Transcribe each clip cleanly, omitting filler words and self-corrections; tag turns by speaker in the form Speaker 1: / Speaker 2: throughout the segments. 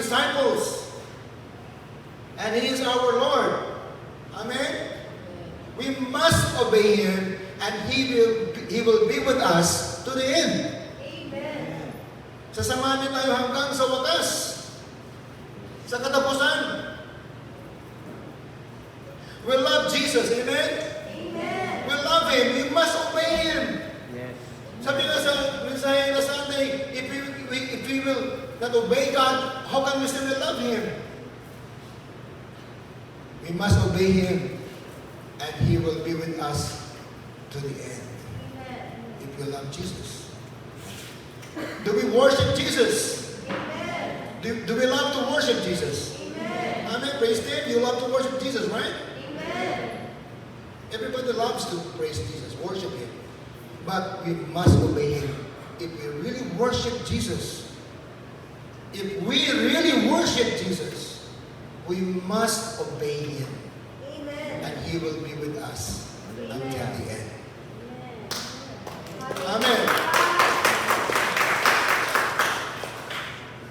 Speaker 1: disciples. And He is our Lord. Amen? We must obey Him, and He will be with us to the end.
Speaker 2: Amen.
Speaker 1: Sasamahan niya tayo hanggang sa wakas. Sa katapusan. We love Jesus. Amen?
Speaker 2: Amen.
Speaker 1: We love Him. We must obey Him.
Speaker 3: Yes.
Speaker 1: Sabi nga sa mensahe na Sunday, if we will not obey God, how can we still love Him? We must obey Him, and He will be with us to the end.
Speaker 2: Amen.
Speaker 1: If we love Jesus. Do we worship Jesus?
Speaker 2: Amen.
Speaker 1: Do we love to worship Jesus?
Speaker 2: Amen.
Speaker 1: Amen. Praise Him. You love to worship Jesus, right?
Speaker 2: Amen.
Speaker 1: Everybody loves to praise Jesus, worship Him. But we must obey Him. If we really worship Jesus, if we really worship Jesus, we must obey Him.
Speaker 2: Amen.
Speaker 1: And He will be with us until the end.
Speaker 2: Amen.
Speaker 1: Amen.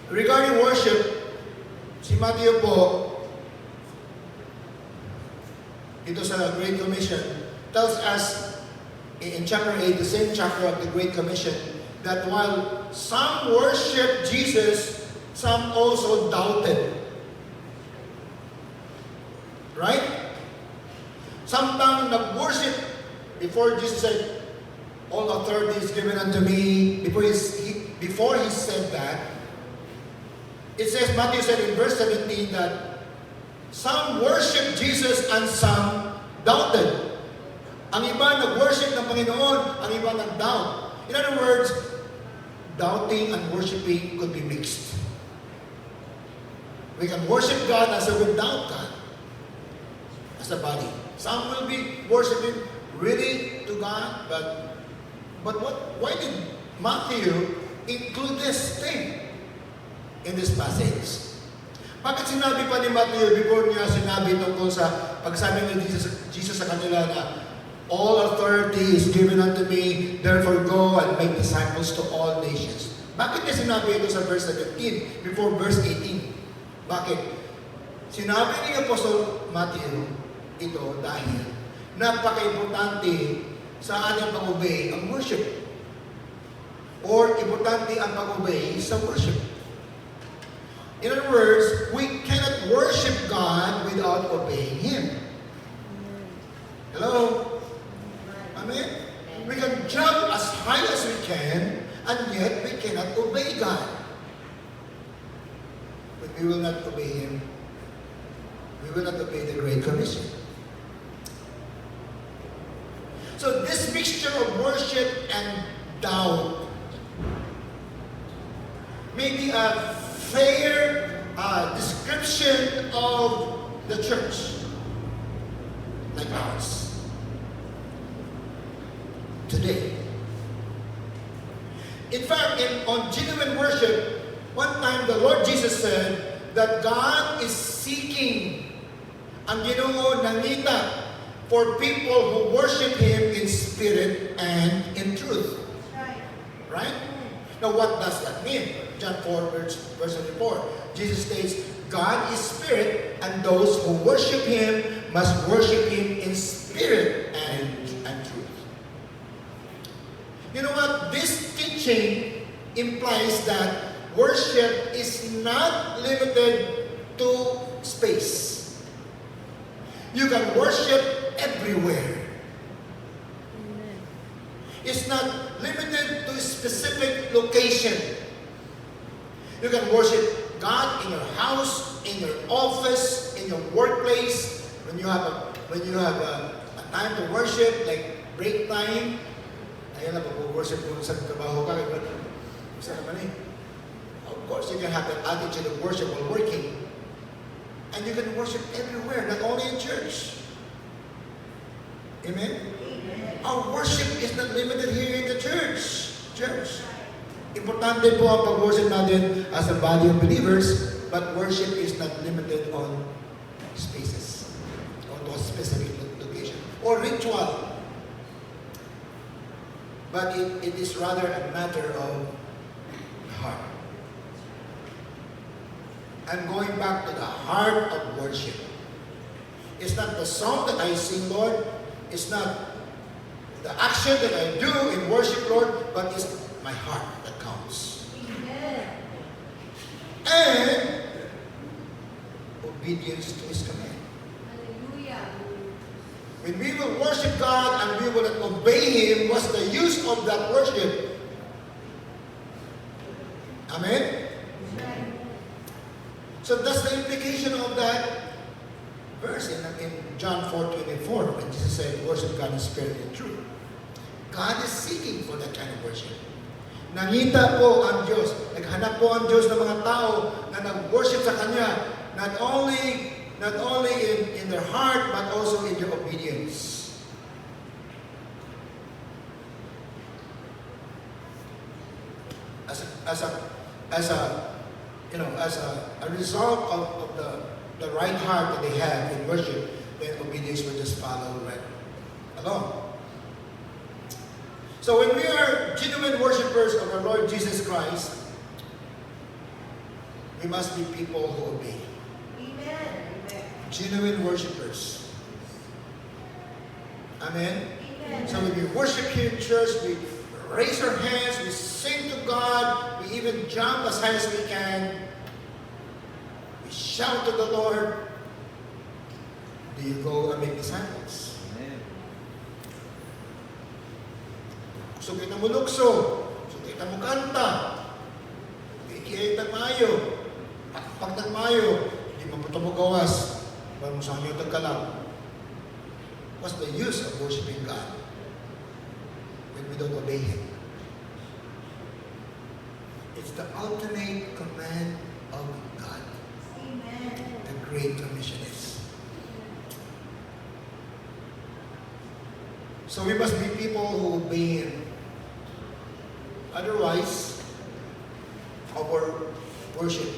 Speaker 1: Regarding worship, si Matthew po, ito sa Great Commission, tells us in chapter 8, the same chapter of the Great Commission, that while some worship Jesus, some also doubted. Right? Sometimes nag-worship before Jesus said, all authority is given unto me. Before he said that, it says, Matthew said in verse 17 that some worship Jesus and some doubted. Ang iba nag-worship ng Panginoon, ang iba nag-doubt. In other words, doubting and worshiping could be mixed. We can worship God as we doubt God as a body. Some will be worshiping really to God, but why did Matthew include this thing in this passage? Bakit sinabi pa ni Matthew before niya sinabi tungkol sa pagsabi ni Jesus sa kanila na all authority is given unto me, therefore go and make disciples to all nations. Bakit niya sinabi ito sa verse 17 before verse 18? Bakit? Sinabi ni Apostle Matthew ito dahil napaka-importante sa ating pag-obey ang worship. Or importante ang pag-obey sa worship. In other words, we cannot worship God without obeying Him. Hello? Amen? We can jump as high as we can, and yet we cannot obey God. But we will not obey Him. We will not obey the Great Commission. So this mixture of worship and doubt may be a fair description of the church like ours today. In fact, on genuine worship, one time the Lord Jesus said that God is seeking ang Ginoo nangita for people who worship Him in spirit and in truth. Right? Now what does that mean? John 4 verse 24. Jesus states, God is spirit, and those who worship Him must worship Him in spirit and truth. You know what? This teaching implies that worship is not limited to space. You can worship everywhere. It's not limited to a specific location. You can worship God in your house, in your office, in your workplace. When you have a time to worship, like break time, ayun na pag-worship kung sa trabaho ka, isa naman eh. Of course, you can have that attitude of worship while working. And you can worship everywhere, not only in church. Amen?
Speaker 2: Amen.
Speaker 1: Our worship is not limited here in the church. Importante po ang pag-worship natin as a body of believers, but worship is not limited on spaces or to a specific location or ritual. But it is rather a matter of the heart. I'm going back to the heart of worship. It's not the song that I sing, Lord. It's not the action that I do in worship, Lord, but it's my heart that counts.
Speaker 2: Amen.
Speaker 1: And obedience to His command.
Speaker 2: Hallelujah.
Speaker 1: When we will worship God and we will not obey Him, what's the use of that worship? Amen?
Speaker 2: Right.
Speaker 1: So that's the implication of that verse in John 4:24, when Jesus said, worship God in spirit and truth. God is seeking for that kind of worship. Nangita po ang Diyos. Naghanap po ang Diyos ng mga tao na nag-worship sa Kanya, not only in their heart, but also in their obedience. As a result of the right heart that they have in worship, then obedience will just follow right along. So when we are genuine worshipers of our Lord Jesus Christ, we must be people who obey.
Speaker 2: Amen.
Speaker 1: Genuine worshipers. Amen?
Speaker 2: Amen.
Speaker 1: So when we worship here in church, we raise our hands, we sing to God, we even jump as high as we can. We shout to the Lord. Do you go and make disciples?
Speaker 3: Amen.
Speaker 1: So kita mo lukso, so kita mo kanta, ikiyay tagmayo, pag tagmayo, hindi mo puto mo gawas, parang sa inyo tagkalaw. What's the use of worshiping God when we don't obey Him? It's the ultimate command of God.
Speaker 2: Amen.
Speaker 1: The Great Commission is. So we must be people who obey Him. Otherwise, our worship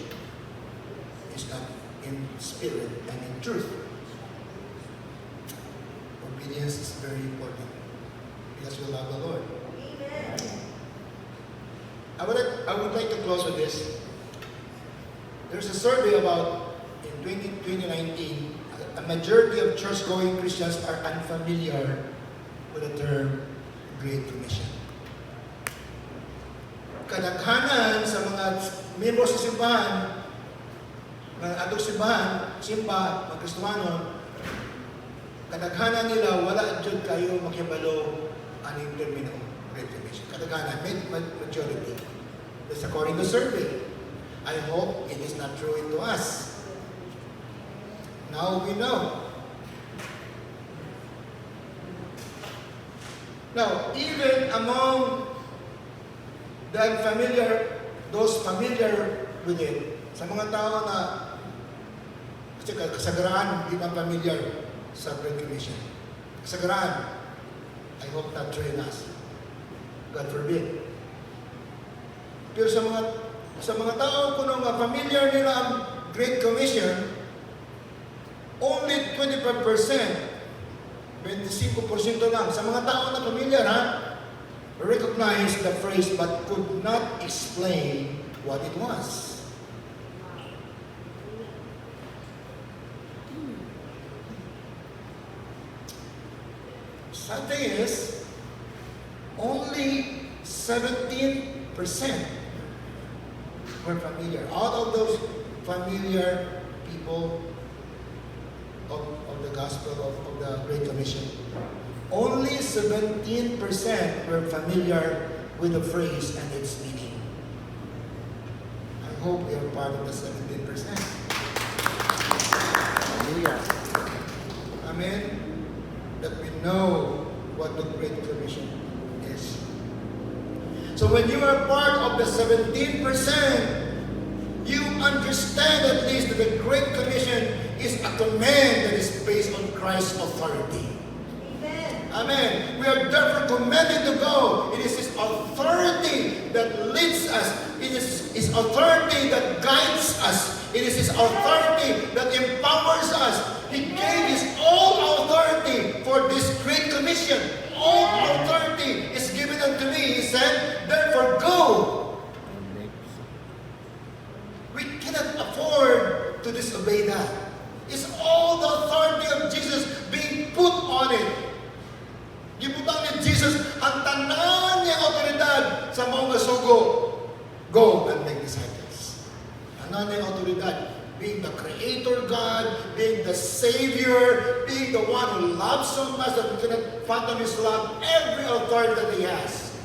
Speaker 1: is not in spirit and in truth. Obedience is very important because we love the Lord.
Speaker 2: Amen.
Speaker 1: I would like to close with this. There's a survey about in 2019, a majority of church-going Christians are unfamiliar with the term Great Commission. Kadaghanan sa mga membro sa simbahan, mga atong simba, mga Kristiyano, kadaghanan nila wala jud kayo makibalo aning termino Great Commission. Kadaghanan, majority. That's according to survey. I hope it is not true into us. Now we know. Now, even among the unfamiliar, those familiar with it, sa mga tao na kasi kasagaraan, hindi na familiar sa Great Commission. Kasagaraan, I hope not true in us. God forbid. Pero sa mga tao kung nga familiar nila ang Great Commission, only 25%, 25% lang. Sa mga tao na familiar, recognize the phrase but could not explain what it was. Sad thing is, only 17% were familiar. Out of those familiar people of the gospel of the Great Commission, only 17% were familiar with the phrase and its meaning. I hope we are part of the 17%.
Speaker 3: Hallelujah.
Speaker 1: Amen. That we know what the Great Commission is. So when you are part of the 17%, you understand at least that the Great Commission is a command that is based on Christ's authority.
Speaker 2: Amen.
Speaker 1: Amen. We are therefore commanded to go. It is His authority that leads us. It is His authority that guides us. It is His authority that empowers us. He gave His all authority for this Great Commission. All authority is given unto me. He said, therefore go. We cannot afford to disobey that. It's all the authority of Jesus being put on it. Gibutang ni Jesus ang tanan niya otoridad sa mga sugo. Go and make disciples. Tanan niya otoridad. Being the Creator God, being the Savior, being the one who loves so much that we cannot fathom His love, every authority that He has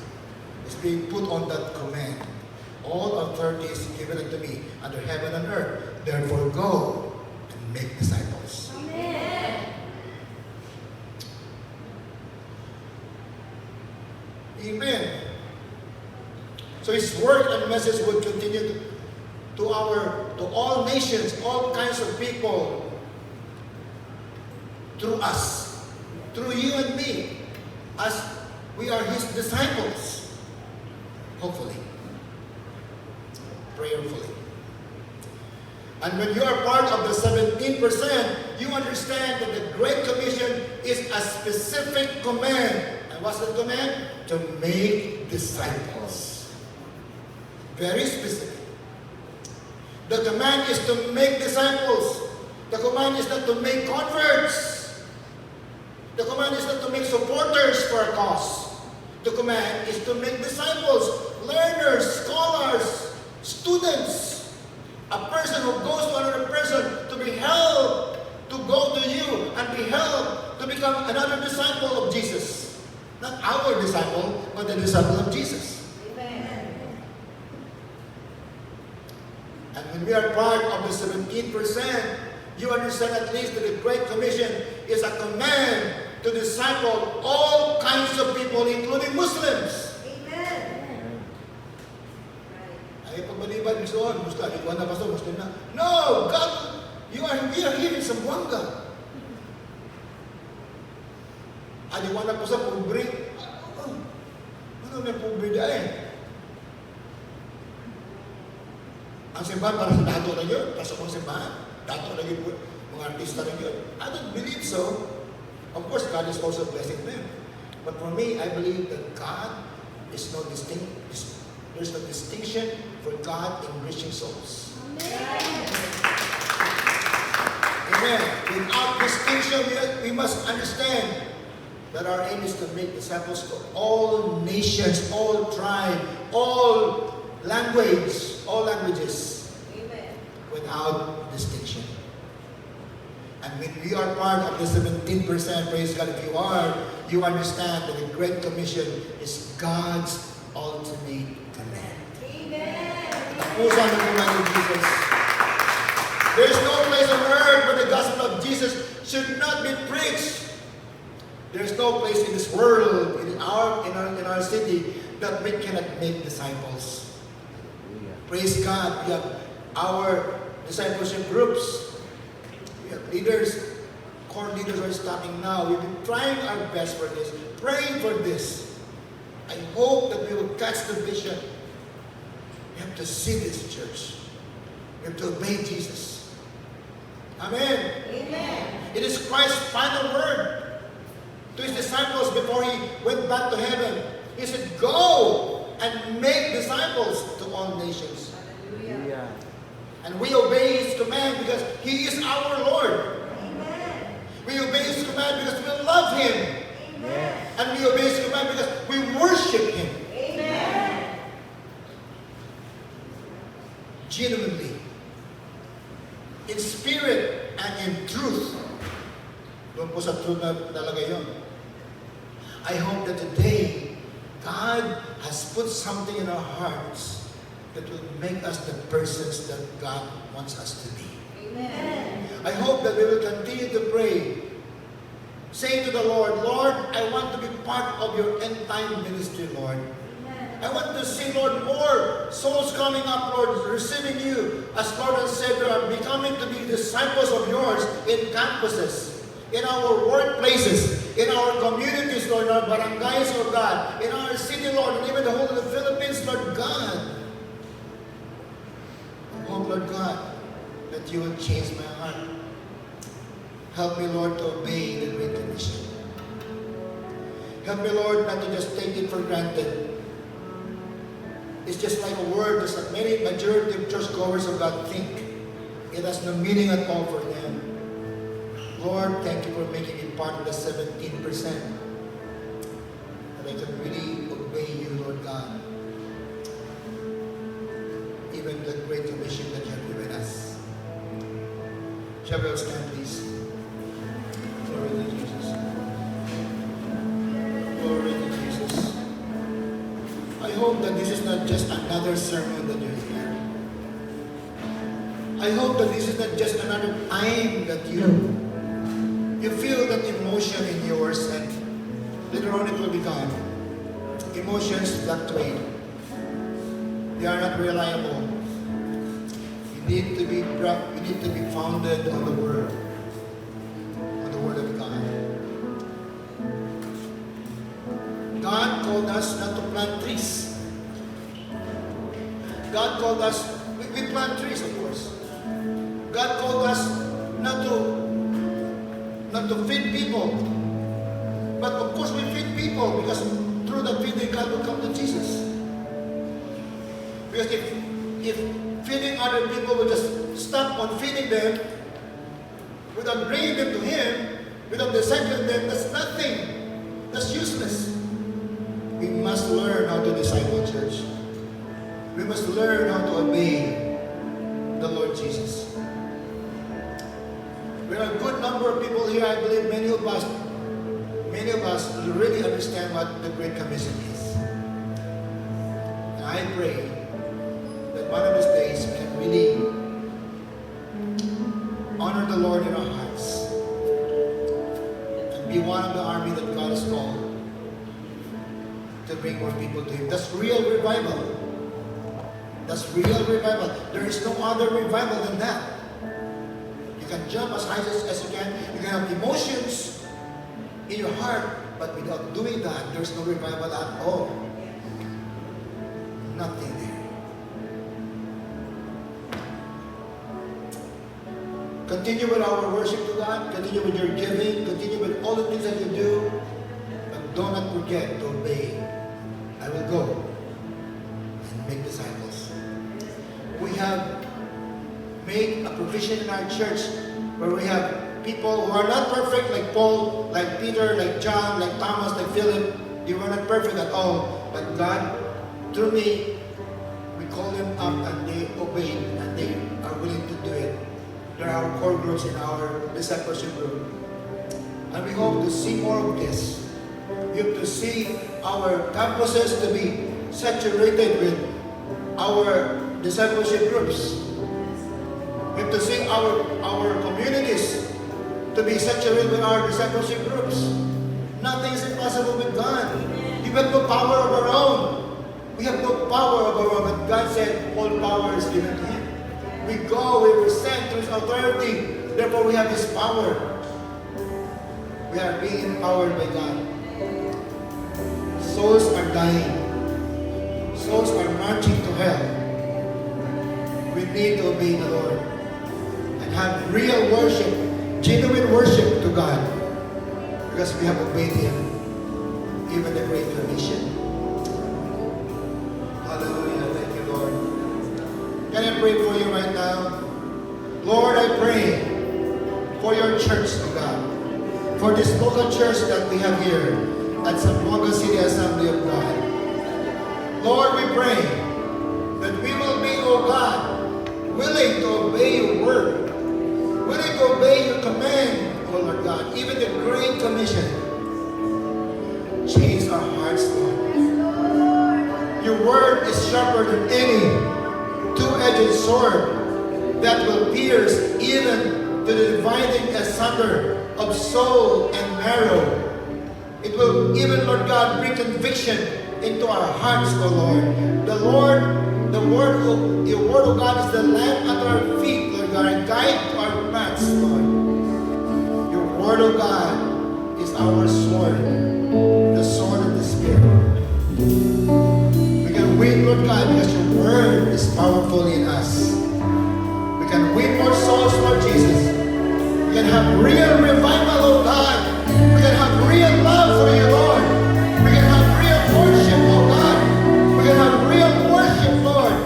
Speaker 1: is being put on that command. All authority is given unto me under heaven and earth. Therefore go and make disciples.
Speaker 2: Amen.
Speaker 1: Amen. So His word and message would continue to all nations, all kinds of people, through us, through you and me, as we are His disciples, hopefully, prayerfully. And when you are part of the 17%, you understand that the Great Commission is a specific command. And what's the command? To make disciples. Very specific. The command is to make disciples. The command is not to make converts. The command is not to make supporters for a cause. The command is to make disciples, learners, scholars, students. A person who goes to another person to be helped to go to you and be helped to become another disciple of Jesus. Not our disciple, but the disciple of Jesus. And when we are part of the 17%, you understand at least that the Great Commission is a command to disciple all kinds of people, including Muslims.
Speaker 2: Amen.
Speaker 1: Ay, pagmaliban, Muslim, ikaw na pastor, Muslim na. No! God, we are here in Zamboanga. Aliwan na po sa pobre. Ano may pobre dahil? Ang simbahan para sa dato na yun. Pasok ang simbahan. Dato na yun po. Mga artista na yun. I don't believe so. Of course, God is also blessing them. But for me, I believe that God is no distinct. There's no distinction for God in reaching souls. Amen. Without distinction, we must understand that our aim is to make disciples for all nations, all tribes, all languages,
Speaker 2: Amen.
Speaker 1: without distinction. And when we are part of the 17%, praise God, if you are, you understand that the Great Commission is God's ultimate command.
Speaker 2: Amen.
Speaker 1: Tapusan ng command of Jesus. There is no place on earth where the gospel of Jesus should not be preached. There is no place in this world, in our city, that we cannot make disciples. Praise God. We have our discipleship groups. We have leaders. Core leaders are starting now. We've been trying our best for this, praying for this. I hope that we will catch the vision. We have to see this church. We have to obey Jesus. Amen.
Speaker 2: Amen.
Speaker 1: It is Christ's final word to His disciples before He went back to heaven. He said, go and make disciples to all nations.
Speaker 2: Hallelujah.
Speaker 1: And we obey His command because He is our Lord.
Speaker 2: Amen.
Speaker 1: We obey His command because we love Him.
Speaker 2: Amen.
Speaker 1: And we obey His command because we worship Him
Speaker 2: Amen.
Speaker 1: genuinely, in spirit and in truth. Doon po sa truth na nalagay yun. I hope that today, God has put something in our hearts that will make us the persons that God wants us to be.
Speaker 2: Amen.
Speaker 1: I hope that we will continue to pray, saying to the Lord, Lord, I want to be part of your end time ministry, Lord. I want to see, Lord, more souls coming up, Lord, receiving you as Lord and Savior, and becoming to be disciples of yours in campuses, in our workplaces, in our communities, Lord, in our barangays, Lord God, in our city, Lord, and even the whole of the Philippines, Lord God. I hope, Lord God, that you will change my heart. Help me, Lord, to obey the Great Commission. Help me, Lord, not to just take it for granted. It's just like a word that many majority of churchgoers of God think. It has no meaning at all for them. Lord, thank you for making me part of the 17%. That I can really obey you, Lord God. Even the great commission that you have given us. Shall we all stand, please? Glory to Jesus. Glory to Jesus. I hope that this is not just another sermon that you hear. I hope that this is not just another time that you feel that emotion in yours, and later on it will be gone. Emotions fluctuate. They are not reliable. You need to be founded on the Word of God. God called us not to plant trees. God called us, we plant trees, of course. God called us not to feed people. But of course we feed people, because through that feeding God will come to Jesus. Because if feeding other people will just stop on feeding them without bringing them to Him, without discipling them, that's nothing. That's useless. We must learn how to disciple, church. We must learn how to obey the Lord Jesus. There are a good number of people here. I believe many of us really understand what the Great Commission is. And I pray that one of these days we can really honor the Lord in our hearts and be one of the army that God has called to bring more people to Him. That's real revival. That's real revival. There is no other revival than that. You can jump as high as you can. You can have emotions in your heart, but without doing that, there's no revival at all. Nothing there. Continue with our worship to God. Continue with your giving. Continue with all the things that you do. But do not forget to obey. I will go and make disciples. We have made a provision in our church where we have people who are not perfect, like Paul, like Peter, like John, like Thomas, like Philip. They were not perfect at all. But God, through me, we call them up and they obeyed and they are willing to do it. There are our core groups in our discipleship group. And we hope to see more of this. We hope to see our campuses to be saturated with our discipleship groups. We have to see our communities to be saturated with our discipleship groups. Nothing is impossible with God. We have no power of our own. We have no power of our own. But God said all power is given to Him. We go, we were sent to His authority. Therefore we have His power. We are being empowered by God. Souls are dying. Souls are marching to hell. We need to obey the Lord and have real worship, genuine worship to God, because we have obeyed Him, even the Great Commission. Hallelujah. Thank you, Lord. Can I pray for you right now? Lord, I pray for your church, oh God, for this local church that we have here at Zamboanga City Assembly of God. Lord, we pray that we will be, oh God, willing to obey your word, willing to obey your command, oh Lord God, even the Great Commission. Change our hearts, Lord. Your word is sharper than any two-edged sword that will pierce even to the dividing asunder of soul and marrow. It will even, Lord God, bring conviction into our hearts, O Lord. Your word of God is the lamp at our feet, Lord God, and guide to our paths, Lord. Your word of God is our sword, the sword of the Spirit. We can win, Lord God, because your word is powerful in us. We can win more souls, Lord Jesus. We can have real revival, oh God. We can have real love for you, Lord. We can have real worship, oh God. We can have real worship, Lord.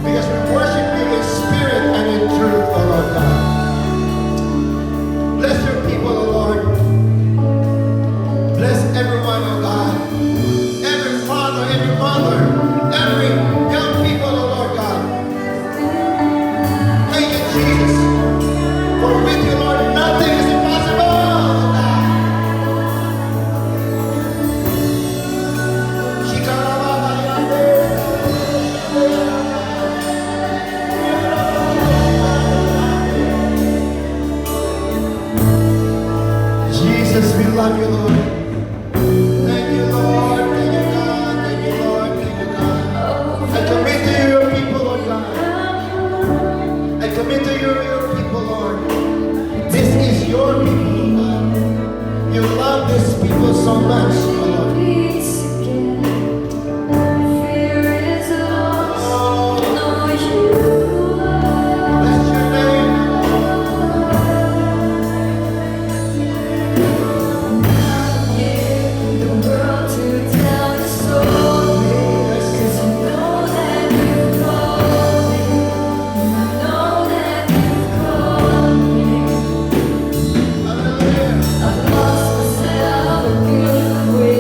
Speaker 1: Because we worship you in spirit and in truth, oh Lord God. love you, Lord. Thank you, Lord. Thank you, God. Thank you, Lord. Thank you, God. I commit to you, your people, Lord God. I commit to you, your people, Lord. This is your people, Lord God. You love these people so much, Lord. Bless your name. Hallelujah.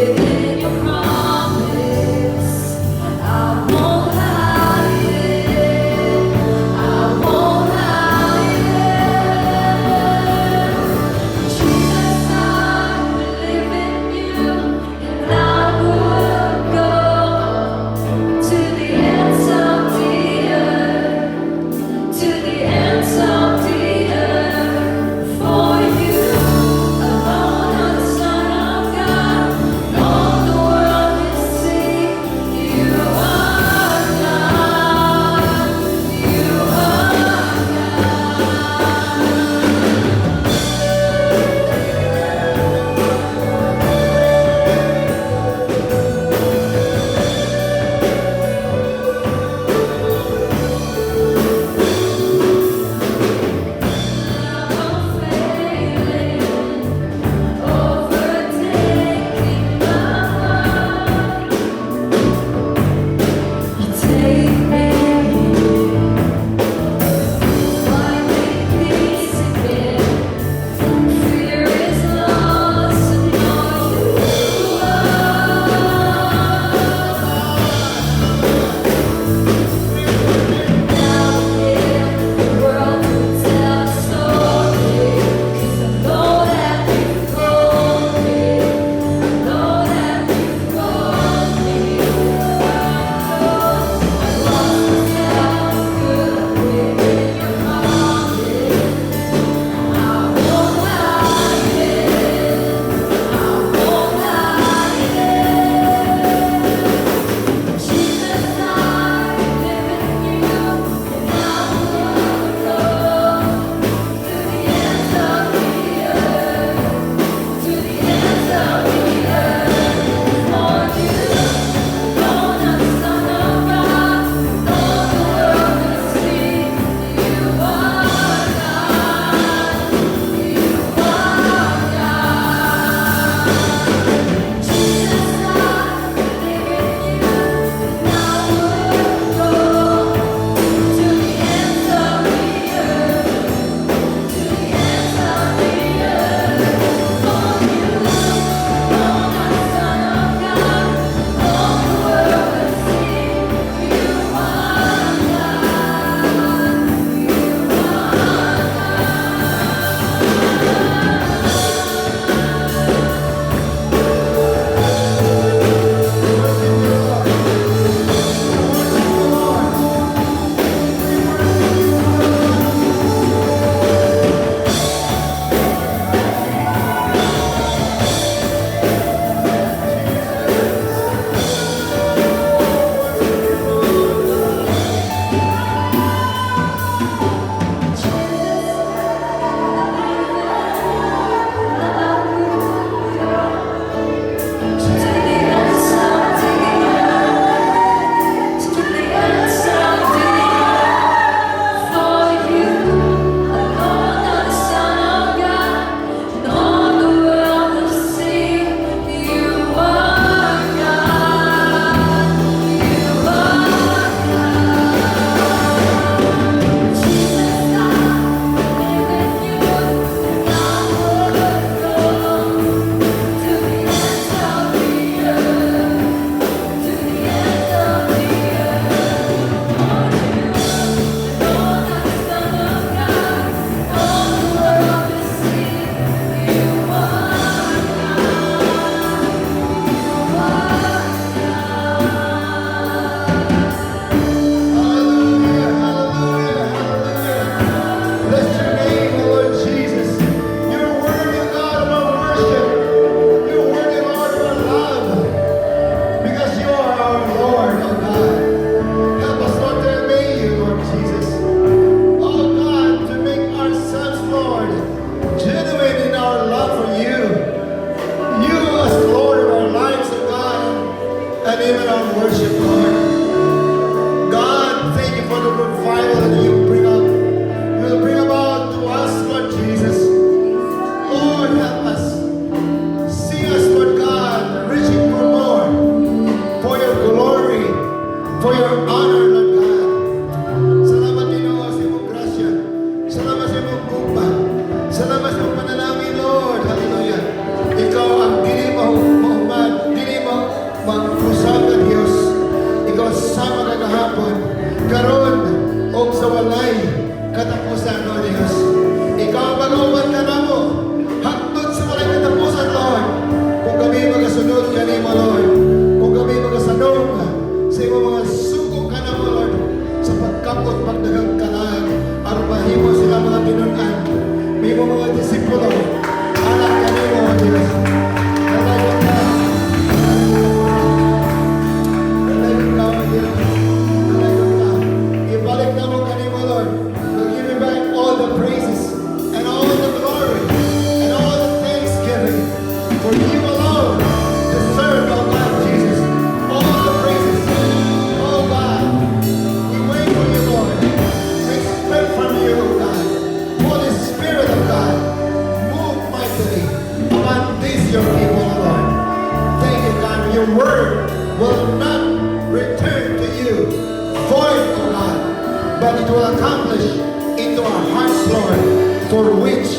Speaker 1: for which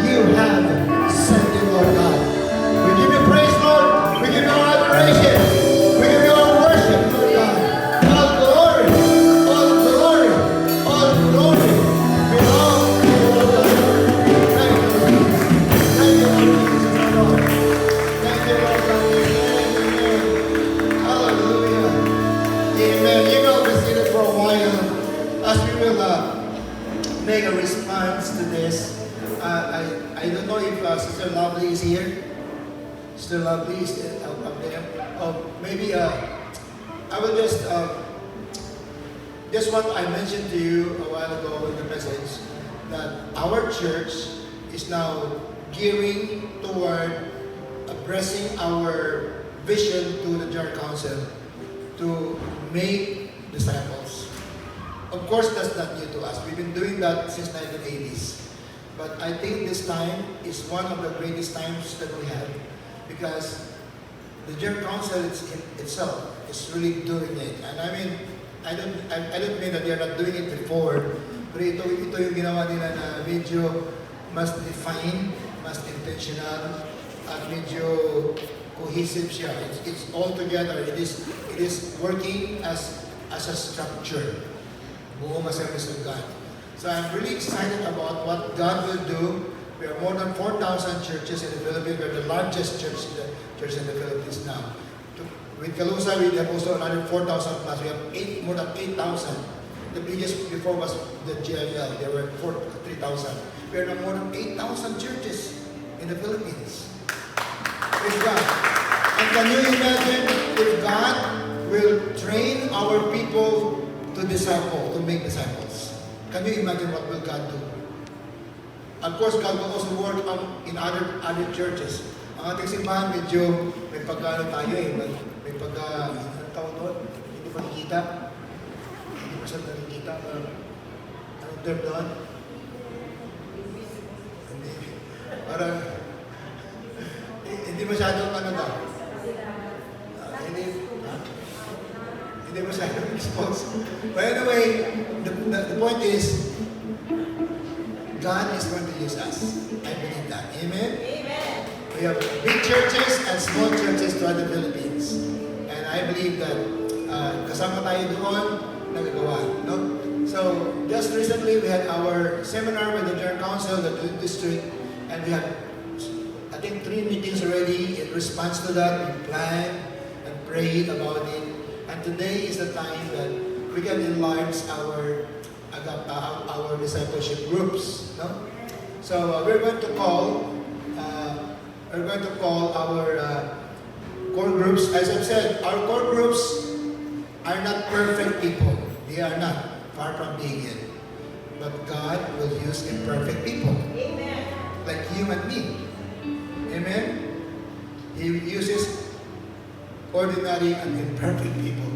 Speaker 1: you have sent him, Lord God. We give you praise, Lord. We give you adoration. We give you our worship, Lord God. All glory, all glory, all glory belongs to you, Lord God. Thank you, Lord. Thank you, Lord Jesus, Lord. Thank you, Lord God. Amen. Hallelujah. Amen. You know, we see it for a while as we will make a response to this. I don't know if Sister Lovely is here. Sister Lovely is up there. Maybe I will just what I mentioned to you a while ago in the message, that our church is now gearing toward addressing our vision to the General Council to make disciples. Of course, that's not new to us. We've been doing that since 1980s. But I think this time is one of the greatest times that we have, because the General Council itself is really doing it. And I mean, I don't mean that they're not doing it before, pero ito yung ginawa nila na medyo mas defined, mas intentional, at medyo cohesive siya. It's all together. It is working as a structure. Buong Assemblies of God. So I'm really excited about what God will do. We are more than 4,000 churches in the Philippines. We're the largest church in the Philippines now. With Calusa, we have also another 4,000 plus. We have more than 8,000. The biggest before was the GIL. There were 3,000. We are now more than 8,000 churches in the Philippines. Praise God. And can you imagine if God will train our people to disciple, to make disciples? Can you imagine what will God do? Of course, God will also work in other churches. Ang ating simbahan, medyo may pagkano tayo eh. May pagka, anong tawag doon? Hindi pa nakikita. Hindi pa siya nakikita. Anong term doon? Parang, hindi masyadong ano daw. Hindi masyadong exposed. But anyway, the point is, God is going to use us. I believe that. Amen?
Speaker 2: Amen.
Speaker 1: We have big churches and small churches throughout the Philippines. And I believe that kasama tayo doon, nagagawa. No? So, just recently, we had our seminar with the General Council, the district, and we had, I think, 3 meetings already in response to that. We planned and prayed about it. And today is the time that we can enlarge our discipleship groups. No? So we're going to call our core groups. As I've said, our core groups are not perfect people. They are not, far from being it. But God will use imperfect people.
Speaker 2: Amen.
Speaker 1: Like you and me. Amen? He uses ordinary and imperfect people.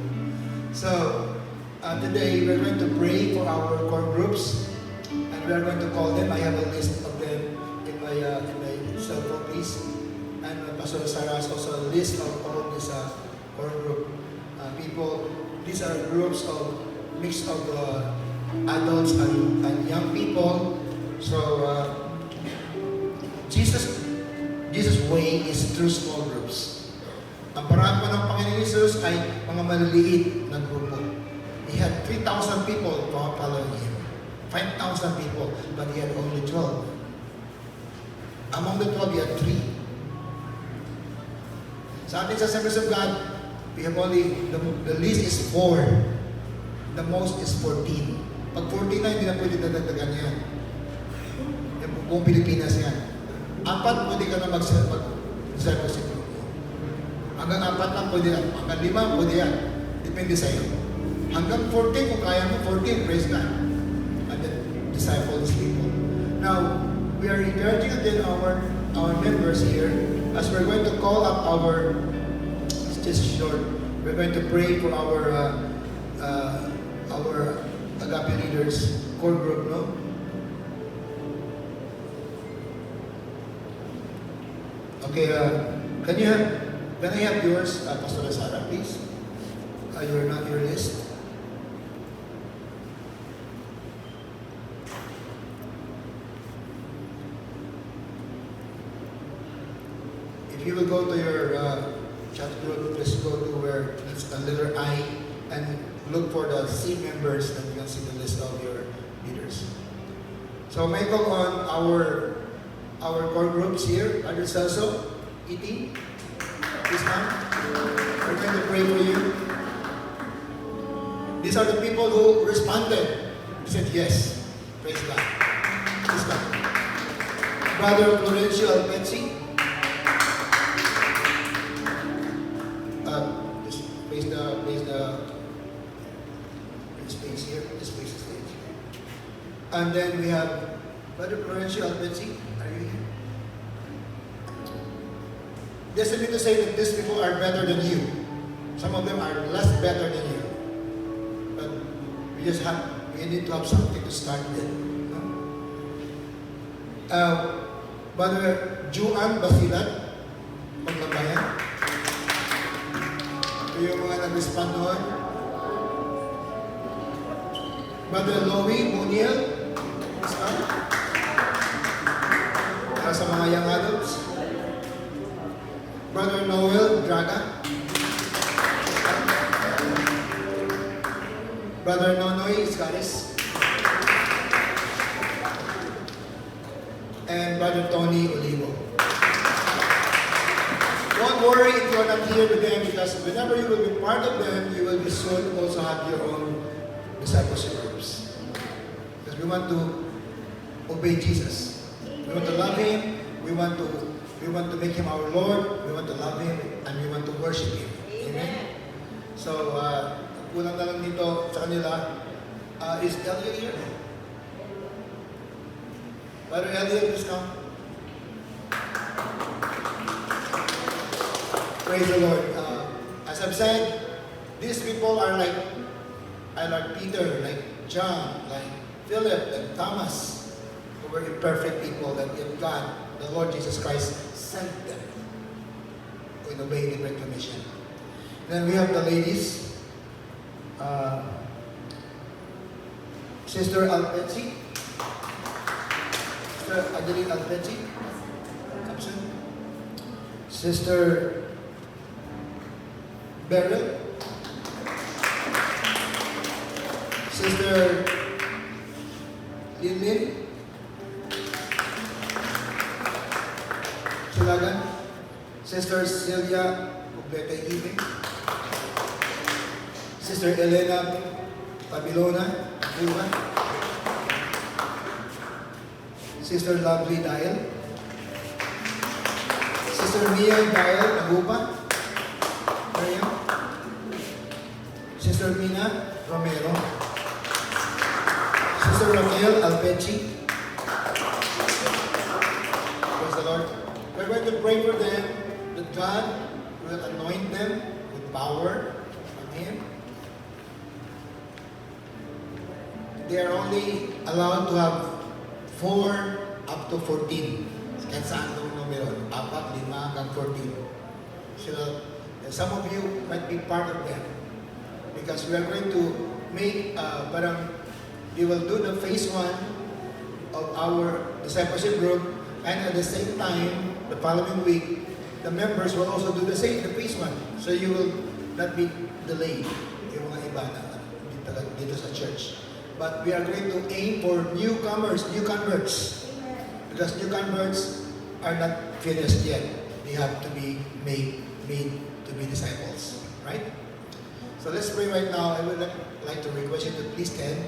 Speaker 1: So, today we're going to pray for our core groups, and we're going to call them. I have a list of them in my cell phone, please. And Pastor Sarah has also a list of all these core group people. These are groups of mix of adults and young people. So, Jesus' way is through small groups. Ang paraan pa ng Panginoon Jesus ay mga maliliit na grupo. He had 3,000 people following him. 5,000 people, but he had only 12. Among the 12, he had 3. Sa ating Assemblies of God, we have only, the least is 4. The most is 14. Pag 14 na, hindi na pwede dadagdagan yan. Buong Pilipinas yan. 4, pwede ka na mag-discipleship. Hanggang 4 lang pwede yan. Hanggang 5, pwede yan. Depende sa iyo. Hanggang 14, kung kaya mo 14, praise God. And then disciple these people. Now, we are encouraging again our members here as we're going to call up it's just short, we're going to pray for our Agape leaders, core group, no? Okay, can I have yours, Pastor Sarah, please? Your list. If you will go to your chat group, just go to where it's a letter I and look for the C members, and you can see the list of your leaders. So may I call on our core groups here, Brother Celso, E.T., please come. We're going to pray for you. These are the people who responded. They said yes. Praise God. Please come. Brother Florencio Alpensi. Just place the space here. This place is stage. And then we have Brother Florencio Alpensi. Are you here? Doesn't mean to say that these people are better than you. Some of them are less better than you. But we need to have something to start with. No? Brother Juan Basilat, Maglabayan. Ito yung mga nag-respond doon. Brother Louie Muniel. Para sa mga young adults. Brother Noel Draga. Brother Nonoy Iscaris. And Brother Tony Olivo. Don't worry if you're not here with them, because whenever you will be part of them, you will be soon also have your own discipleship groups. Because we want to obey Jesus. We want to love Him. We want to make Him our Lord. We want to love Him, and we want to worship Him. Amen? So, kulang na lang dito sa kanila. Is Elliot here? Brother Elliot, please come. Praise the Lord. As I've said, these people are like Peter, like John, like Philip, like Thomas, who were imperfect people that if God, the Lord Jesus Christ, sent them to obey the Great Commission. Then we have the ladies. Sister Alpensi. Sister Adeline Alpensi. Absent. Sister Beryl. Sister Lilin. Silagan. Sister Celia Ublete Ibig. Sister Elena Babilona, Cuba. Sister Lovely Dial. Sister Mia Dial, Nagupa. Maria. Sister Mina Romero. Sister Raquel Alpechi. Praise the Lord. We're going to pray for them that God will anoint them with power from Him. They are only allowed to have 4 up to 14. Kahit saan itong numero. 4, 5, hanggang 14. So, some of you might be part of them. Because we are going to make, we will do the phase 1 of our discipleship group, and at the same time, the following week, the members will also do the same, the phase 1. So you will not be delayed yung mga iba na dito sa church. But we are going to aim for newcomers, new converts. Because new converts are not finished yet. They have to be made to be disciples. Right? So let's pray right now. I would like to request you to please stand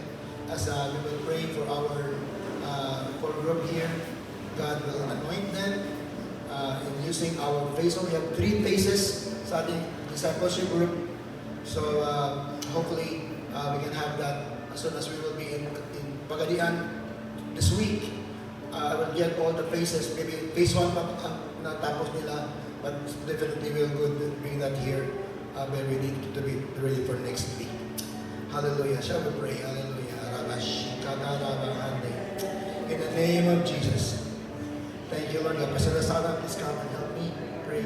Speaker 1: as we will pray for our core group here. God will anoint them in using our phase. So we have 3 phases sa ating discipleship group. So hopefully we can have that as soon as we will be in Pagadian this week. I will get all the phases, maybe phase 1 na tapos nila, but definitely we'll go to bring that here when we need to be ready for next week. Hallelujah. Shall we pray? Hallelujah. In the name of Jesus. Thank you, Lord God. Pastor Sada, please come and help me pray.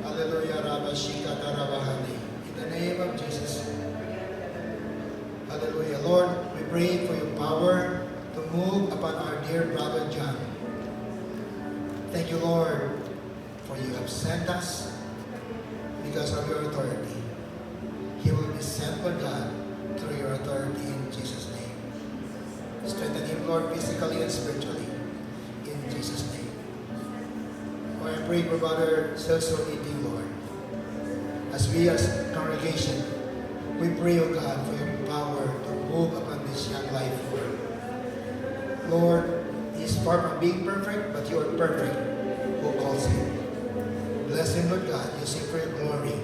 Speaker 1: Hallelujah. In the name of Jesus. Hallelujah. Lord, we pray for your power to move upon our dear brother John. Thank you, Lord, For you have sent us because of your authority. He will be sent by God through your authority in Jesus' name. Strengthen him, Lord, physically and spiritually. In Jesus' name. Lord, I pray for Brother Celso Eating, Lord. As we as congregation, we pray, O God, for your power to move upon this young life, Lord. Lord, he is far from being perfect, but you are perfect who calls him. Bless him, Lord God. Use him for your glory.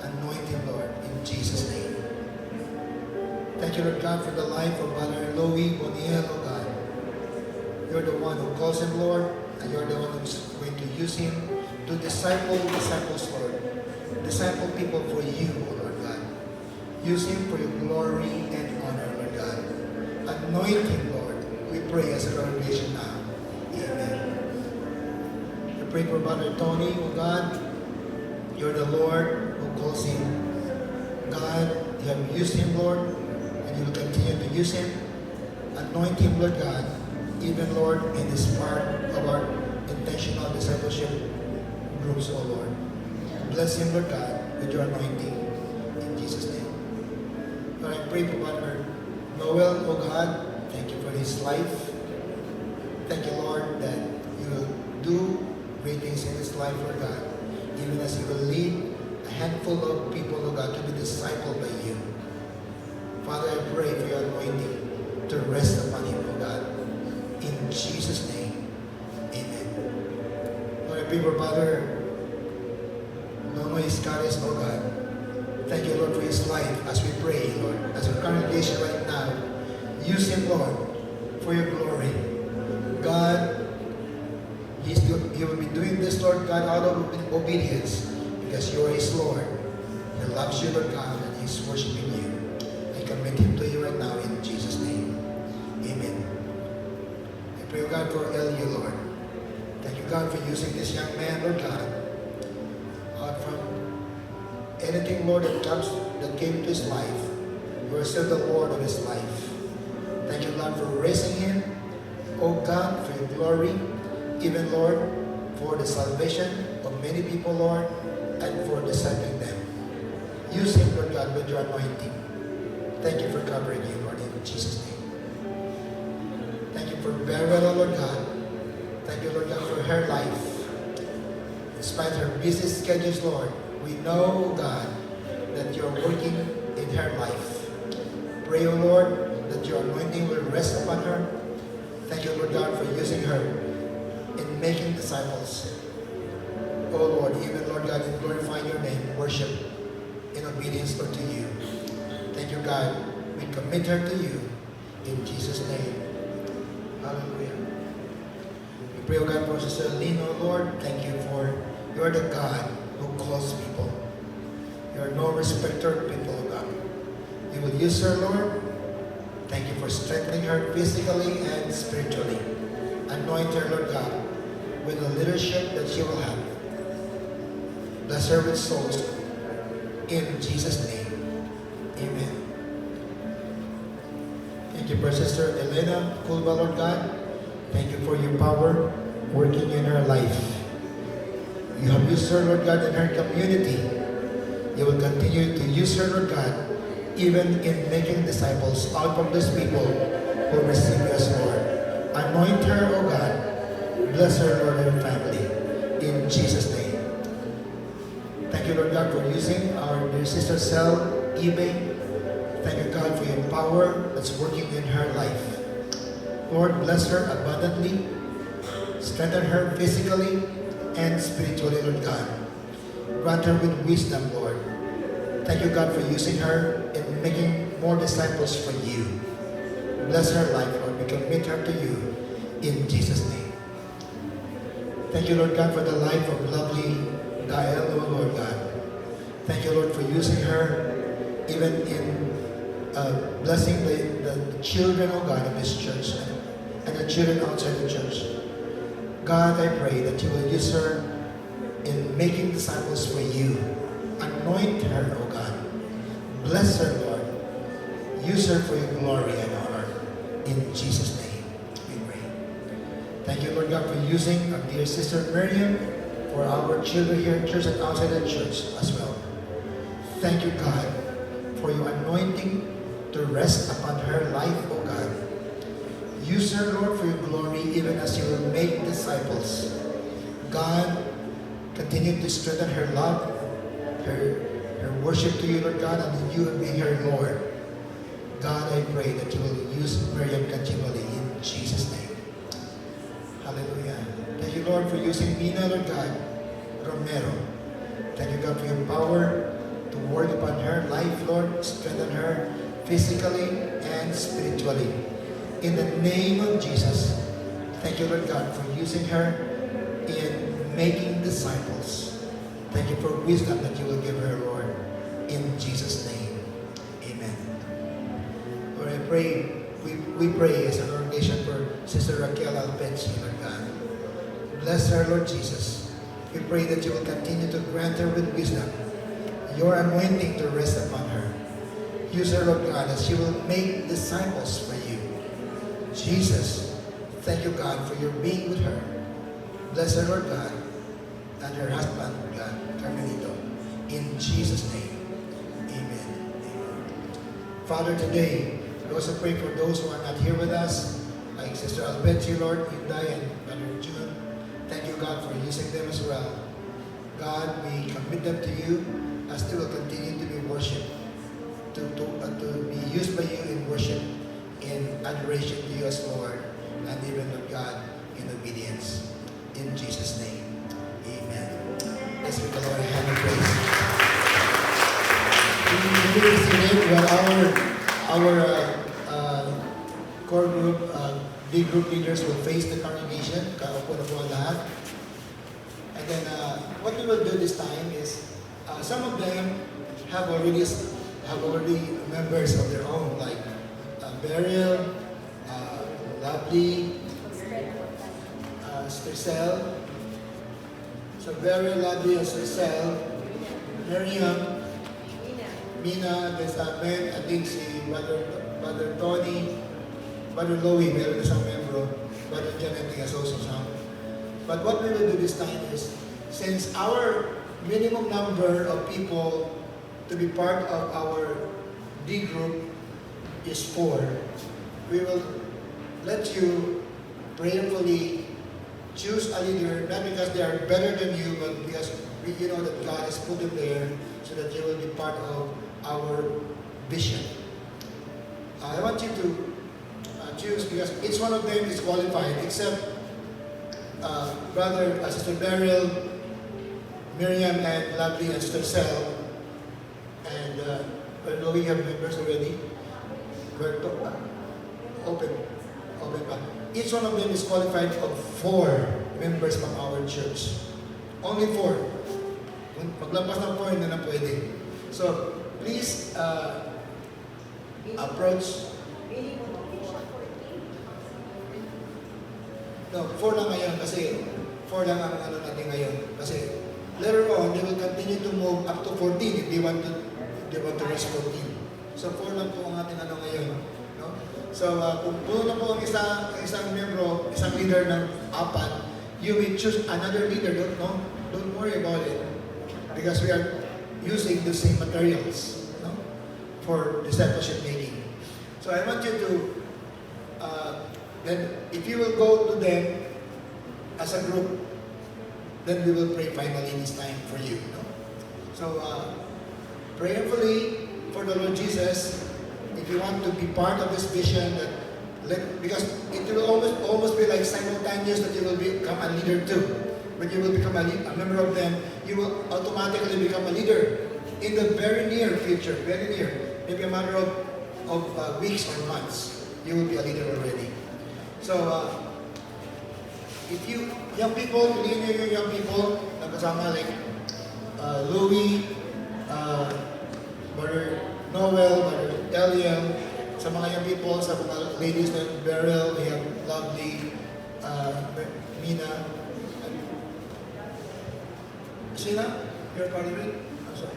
Speaker 1: Anoint him, Lord, in Jesus' name. Thank you, Lord God, for the life of Brother Louis Boniel, O God. You're the one who calls him, Lord, and you're the one who's going to use him to disciples, Lord. Disciple people for you, O Lord God. Use him for your glory and honor, Lord God. Anoint him, Lord. We pray as a congregation now. Amen. We pray for Brother Tony, O God. You're the Lord who calls him. God, you have used him, Lord, and you will continue to use him. Anoint him, Lord God, even, Lord, in this part of our intentional discipleship groups, O Lord. Bless him, Lord God, with your anointing. In Jesus' name. Lord, I pray for Brother Noel, O God. Thank you for his life. Thank you, Lord, that you will do great things in his life, Lord God. Even as he will lead a handful of people, Lord God, to be discipled by you. Father, I pray for your anointing to rest upon him, Lord God. In Jesus' name, amen. Lord, I pray for Brother Nono Iscaris, oh God. Thank you, Lord, for his life as we pray, Lord. As a congregation right now, use him, Lord, for your glory. God, he will be doing this, Lord God, out of obedience because you are his Lord. He loves you, Lord God, and he's worshiping you. I commit him to you right now in Jesus' name. Amen. I pray, God, for Elio, Lord. Thank you, God, for using this young man, Lord God. From anything, Lord, that came to his life, you are still the Lord of his life. Thank you, God, for raising him. Oh God, for your glory. Even, Lord, for the salvation of many people, Lord, and for discipling them. Use him, Lord God, with your anointing. Thank you for covering him, Lord, in Jesus' name. Thank you for Beryl, Lord God. Thank you, Lord God, for her life. Despite her busy schedules, Lord, we know, God, that you're working in her life. Pray, O Lord, that your anointing will rest upon her. Thank you, Lord God, for using her in making disciples. Oh Lord, even, Lord God, in glorifying your name, worship in obedience unto you. Thank you, God. We commit her to you in Jesus' name. Hallelujah. We pray, O God, for Sister Lino, Lord. Thank you for you're the God who calls people. You're no respecter of people, O God. You will use her, Lord. Thank you for strengthening her physically and spiritually. Anoint her, Lord God, with the leadership that she will have. Bless her with souls. In Jesus' name. Amen. Thank you for Sister Elena Kulba, Lord God. Thank you for your power working in her life. You have used her, Lord God, in her community. You will continue to use her, Lord God, even in making disciples out from these people who receive you as Lord. Anoint her, O God. Bless her, Lord, and her family. In Jesus' name. Thank you, Lord God, for using our dear sister Cell eBay. Thank you, God, for your power that's working in her life. Lord, bless her abundantly. Strengthen her physically and spiritually, Lord God. Grant her with wisdom, Lord. Thank you, God, for using her in making more disciples for you. Bless her life, Lord. We commit her to you in Jesus' name. Thank you, Lord God, for the life of lovely Diane, oh Lord God. Thank you, Lord, for using her even in blessing the children, oh God, of this church and the children outside the church. God, I pray that you will use her in making disciples for you. Anoint her, oh God. Bless her, Lord. Use her for your glory and honor. In Jesus' name, we pray. Thank you, Lord God, for using our dear sister Miriam. for our children here in church and outside the church as well. Thank you, God, for your anointing to rest upon her life, O God. Use her, Lord, for your glory, even as you will make disciples. God, continue to strengthen her love, her worship to you, Lord God, and that you will be her Lord. God, I pray that you will use Miriam continually in Jesus' name. Hallelujah. Thank you, Lord, for using Mina, Lord God, Romero. Thank you, God, for your power to work upon her life, Lord. Strengthen her physically and spiritually. In the name of Jesus, thank you, Lord God, for using her in making disciples. Thank you for wisdom that you will give her, Lord. In Jesus' name, amen. Lord, I pray, we pray as an congregation for Sister Raquel Alpensi, Lord God. Bless her, Lord Jesus. We pray that you will continue to grant her with wisdom, your anointing to rest upon her. Use her, Lord God, as she will make disciples for you. Jesus, thank you, God, for your being with her. Bless her, Lord God, and her husband, God, Carmelito. In Jesus' name, amen. Amen. Father, today, we also pray for those who are not here with us, like Sister Alberti, Lord, Inday, and Brother June. Thank you, God, for using them as well. God, we commit them to you as they will continue to be worshipped, to be used by you in worship, in adoration to you as Lord, and even, Lord God, in obedience. In Jesus' name, amen. Let's give the Lord a hand of praise. We will today while our core group, big group leaders will face the congregation. Kaupo na po ang lahat. And then what we will do this time is some of them have already members of their own, like Beryl, Lovely, Stricel. So Beryl, Lovely, and Stricel, Miriam, Mina, there's Ben, I think si Brother Tony, Brother Louie, meron isang membro, Brother Janet has also some. But what we will do this time is, since our minimum number of people to be part of our D group is 4, we will let you prayerfully choose a leader, not because they are better than you, but because you know that God has put them there so that you will be part of our vision. I want you to choose, because each one of them is qualified, except Sister Beryl, Miriam, and Lovely, and Sister Sel. And we have members already. Open pa. Each one of them is qualified of 4 members from our church. Only 4. Kung paglampas ng 4, hindi na pwede. So, please approach. No, 4 lang ngayon kasi 4 lang ang ano natin ngayon. Kasi later on, they will continue to move up to 14 if they want to reach 14. So 4 lang po ang ating ano ngayon. No? So kung puno na po ang isang membro, isang leader ng 4, you will choose another leader. Don't worry about it. Because we are using the same materials, no, for discipleship making. So I want you to then if you will go to them as a group, then we will pray finally this time for you. No? So prayerfully for the Lord Jesus, if you want to be part of this vision, because it will almost be like simultaneous that you will become a leader too. When you will become a member of them, you will automatically become a leader in the very near future, very near, maybe a matter of weeks or months, you will be a leader already. So, if you, young people, believe in young people, nakasama like Louie, Brother Noel, Brother Eliel, sa mga young people, sa mga ladies na Beryl, we have Lovely, Mina, Sina, you're part of it? I'm sorry.